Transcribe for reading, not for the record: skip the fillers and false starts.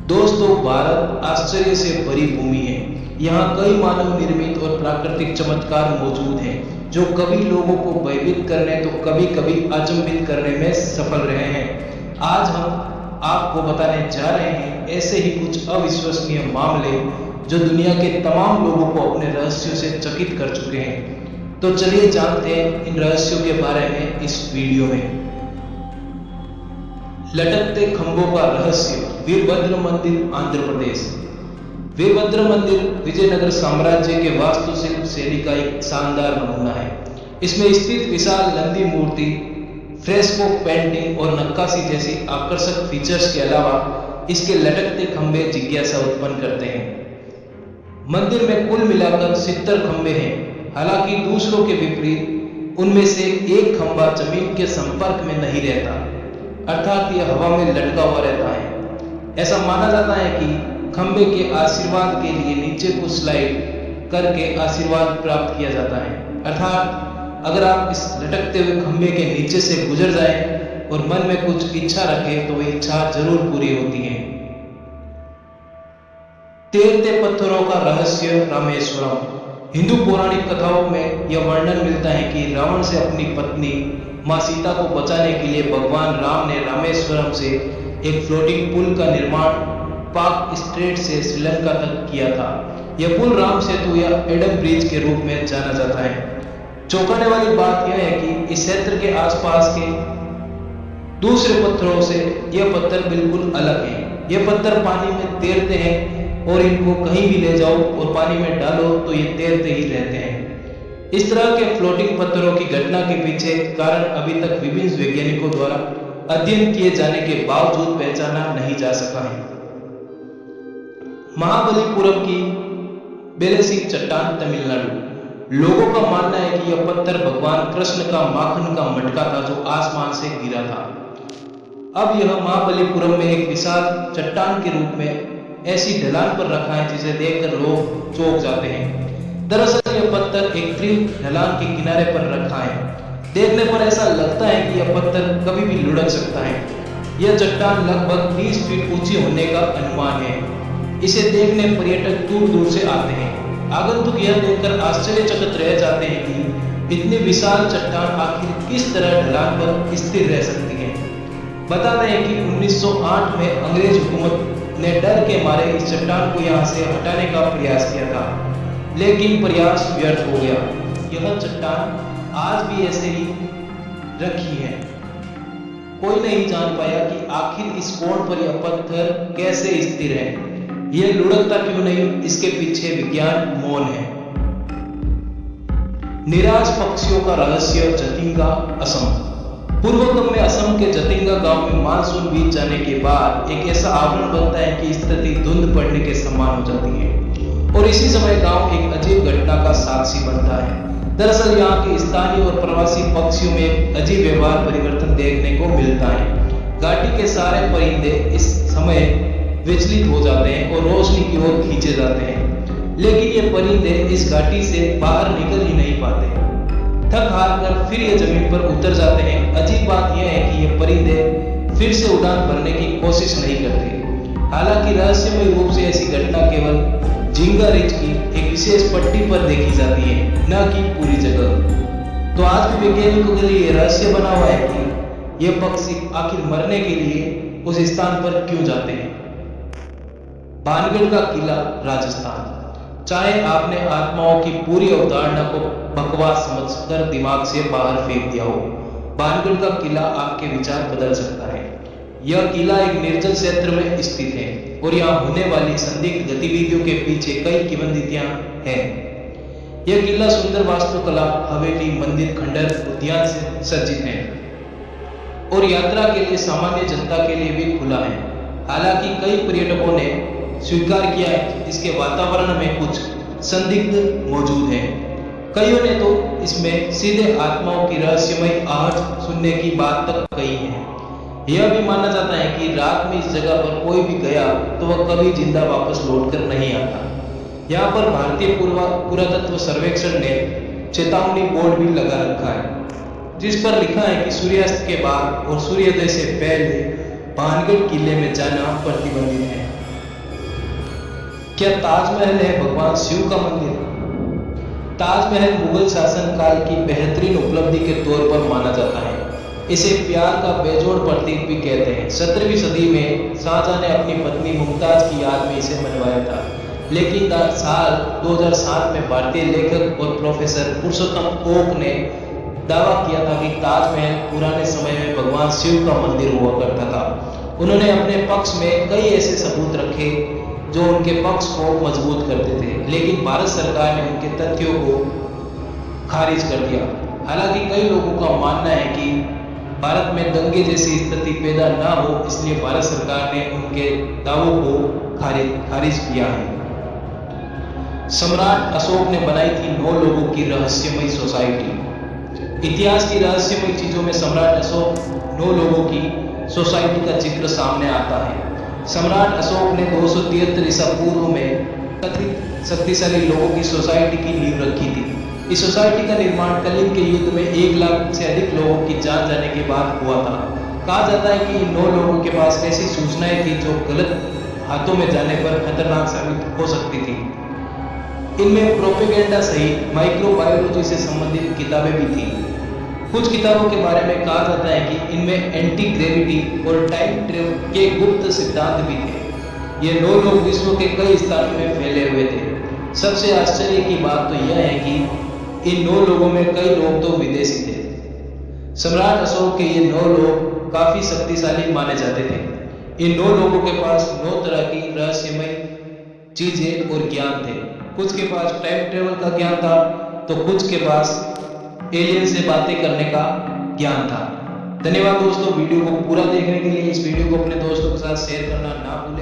दोस्तों, भारत आश्चर्य से भरी भूमि है। यहाँ कई मानव निर्मित और प्राकृतिक चमत्कार मौजूद हैं, जो कभी लोगों को भयभीत करने तो कभी कभी अचंभित करने में सफल रहे हैं। आज हम आपको बताने जा रहे हैं ऐसे ही कुछ अविश्वसनीय मामले जो दुनिया के तमाम लोगों को अपने रहस्यों से चकित कर चुके हैं। तो चलिए जानते हैं इन रहस्यों के बारे में इस वीडियो में। लटकते खंभों का रहस्य। वीरभद्र मंदिर, आंध्र प्रदेश। वीरभद्र मंदिर विजयनगर साम्राज्य के वास्तुशिल्प शैली का एक शानदार नमूना है। इसमें स्थित विशाल नंदी मूर्ति, फ्रेस्को पेंटिंग और नक्काशी जैसी आकर्षक फीचर्स के अलावा इसके लटकते खंभे जिज्ञासा उत्पन्न करते हैं। मंदिर में कुल मिलाकर 70 खंभे हैं। हालांकि दूसरों के विपरीत उनमें से एक खंभा जमीन के संपर्क में नहीं रहता, अर्थात यह हवा में लटका हुआ रहता है। ऐसा माना जाता है कि खंभे के आशीर्वाद के लिए नीचे को स्लाइड करके आशीर्वाद प्राप्त किया जाता है। अर्थात अगर आप इस लटकते हुए खंभे के नीचे से गुजर जाएं और मन में कुछ इच्छा रखें तो वह इच्छा जरूर पूरी होती है। तैरते पत्थरों का रहस्य। रामेश्वरम। हिंदू पौराणिक कथाओं में यह वर्णन मिलता है कि रावण से अपनी पत्नी मां सीता को बचाने के लिए भगवान राम ने रामेश्वरम से एक फ्लोटिंग पुल का निर्माण पाक स्ट्रेट से श्रीलंका तक किया था। यह पुल राम सेतु या एडम ब्रिज के रूप में जाना जाता है। चौंकाने वाली बात यह है कि इस क्षेत्र के आसपास के दूसरे पत्थरों से यह पत्थर बिल्कुल अलग है। यह पत्थर पानी में तैरते हैं और इनको कहीं भी ले जाओ और पानी में डालो तो ये तैरते ही रहते हैं। इस तरह के फ्लोटिंग पत्थरों की घटना के पीछे कारण अभी तक विभिन्न वैज्ञानिकों द्वारा अध्ययन किए जाने के बावजूद पहचाना नहीं जा सका है। महाबलीपुरम की बेलेसिक चट्टान, तमिलनाडु। लोगों का मानना है कि यह पत्थर भगवान कृष्ण का माखन का मटका था जो आसमान से गिरा था। अब यह महाबलीपुरम में एक विशाल चट्टान के रूप में ऐसी ढलान पर रखा है जिसे देखकर लोग चौंक जाते हैं। दरअसल यह पत्थर एक तीव्र ढलान के किनारे पर रखा है। देखने पर ऐसा लगता है कि यह पत्थर कभी भी लुढ़क सकता है। यह चट्टान लगभग 20 फीट ऊंची होने का अनुमान है। इसे देखने पर्यटक दूर दूर से आते हैं। आगंतुक यह देखकर आश्चर्यचकित रह जाते हैं कि इतनी विशाल चट्टान आखिर किस तरह ढलान पर स्थिर रह सकती है। बताते हैं कि 1908 में अंग्रेज हुकूमत ने डर के मारे इस चट्टान को यहाँ से हटाने का प्रयास किया था, लेकिन प्रयास व्यर्थ हो गया। यह चट्टान आज भी ऐसे ही रखी है। कोई नहीं जान पाया कि आखिर इस कोण पर यह पत्थर कैसे स्थिर है। यह लुढ़कता क्यों नहीं, इसके पीछे विज्ञान मौन है। निराश पक्षियों का रहस्य। जतिंगा, असम। पूर्वोत्तर में असम के जतिंगा गांव में मानसून बीत जाने के बाद एक ऐसा आवरण बनता है कि स्थिति धुंध पड़ने के समान हो जाती है और इसी समय गांव एक अजीब घटना का साक्षी बनता है। दरअसल यहाँ के स्थानीय और प्रवासी पक्षियों में एक अजीब व्यवहार परिवर्तन देखने को मिलता है। घाटी के सारे परिंदे इस समय विचलित हो जाते हैं और रोशनी की ओर खींचे जाते हैं, लेकिन ये परिंदे इस घाटी से बाहर निकल ही नहीं पाते। थक हार कर फिर ये जमीन पर उतर जाते हैं। अजीब बात यह है कि ये परिंदे फिर से उड़ान भरने की कोशिश नहीं करते। हालांकि रहस्यमय रूप से ऐसी घटना केवल झींगा रिज की एक विशेष पट्टी पर देखी जाती है, न कि पूरी जगह। तो आज भी वैज्ञानिकों के लिए रहस्य बना हुआ है कि ये पक्षी आखिर मरने के लिए उस स्थान पर क्यों जाते हैं। भानगढ़ का किला, राजस्थान। चाहे आपने आत्माओं की पूरी अवधारणा को बकवास समझकर दिमाग से बाहर फेंक दिया हो, भानगढ़ का किला आपके विचार बदल सकता है। यह किला एक निर्जन क्षेत्र में स्थित है और यहाँ होने वाली संदिग्ध गतिविधियों के पीछे कई किंवदंतियां हैं। यह किला सुंदर वास्तुकला, हवेली, मंदिर, खंडर, उद्यान से सज्जित है और यात्रा के लिए सामान्य जनता के लिए भी खुला है। हालांकि कई पर्यटकों ने स्वीकार किया है कि इसके वातावरण में कुछ संदिग्ध मौजूद है। कईयों ने तो इसमें सीधे आत्माओं की रहस्यमय आहट सुनने की बात तक कही है। यह भी माना जाता है कि रात में इस जगह पर कोई भी गया तो वह कभी जिंदा वापस लौटकर नहीं आता। यहाँ पर भारतीय पुरातत्व सर्वेक्षण ने चेतावनी बोर्ड भी लगा रखा है, जिस पर लिखा है कि सूर्यास्त के बाद और सूर्योदय से पहले भानगढ़ किले में जाना प्रतिबंधित है। क्या ताजमहल है भगवान शिव का मंदिर? ताजमहल मुगल शासन काल की बेहतरीन उपलब्धि के तौर पर माना जाता है। इसे प्यार का बेजोड़ प्रतीक भी कहते हैं। 17वीं सदी में शाहजहां ने अपनी पत्नी मुमताज की याद में इसे बनवाया था, लेकिन साल 2007 में भारतीय लेखक और प्रोफेसर पुरुषोत्तम ओक ने दावा किया था कि ताजमहल पुराने समय में भगवान शिव का मंदिर हुआ करता था। उन्होंने अपने पक्ष में कई ऐसे सबूत रखे जो उनके पक्ष को मजबूत करते थे, लेकिन भारत सरकार ने उनके तथ्यों को खारिज कर दिया। हालांकि कई लोगों का मानना है कि भारत में दंगे जैसी स्थिति पैदा ना हो, इसलिए भारत सरकार ने उनके दावों को खारिज किया है। सम्राट अशोक ने बनाई थी 9 लोगों की रहस्यमयी सोसाइटी। इतिहास की रहस्यमयी चीजों में सम्राट अशोक 9 लोगों की सोसाइटी का जिक्र सामने आता है। सम्राट अशोक ने 273 ईसा पूर्व में कथित शक्तिशाली लोगों की सोसाइटी की नींव रखी थी। इस सोसाइटी का निर्माण कलिंग के युद्ध में 1 लाख से अधिक लोगों की जान जाने के बाद हुआ था। कहा जाता है कि इन 9 लोगों के पास ऐसी सूचनाएं थी जो गलत हाथों में जाने पर खतरनाक साबित हो सकती थी। इनमें प्रोपेगेंडा सहित माइक्रोबायोलॉजी से संबंधित किताबें भी थी। कुछ किताबों के बारे में कहा जाता है कि इनमें एंटी ग्रेविटी और टाइम ट्रेवल के गुप्त सिद्धांत भी थे। ये 9 लोग विश्व के कई स्थानों में फैले हुए थे। सबसे आश्चर्य की बात तो यह है कि इन 9 लोगों में कई लोग तो विदेशी थे। सम्राट अशोक के ये 9 लोग काफी शक्तिशाली माने जाते थे। इन 9 लोगों के पास 9 तरह की रहस्यमय चीजें और ज्ञान थे। कुछ के पास टाइम ट्रेवल का ज्ञान था, तो कुछ के पास एलियन से बातें करने का ज्ञान था। धन्यवाद दोस्तों, वीडियो को पूरा देखने के लिए। इस वीडियो को अपने दोस्तों के साथ शेयर करना ना भूलें।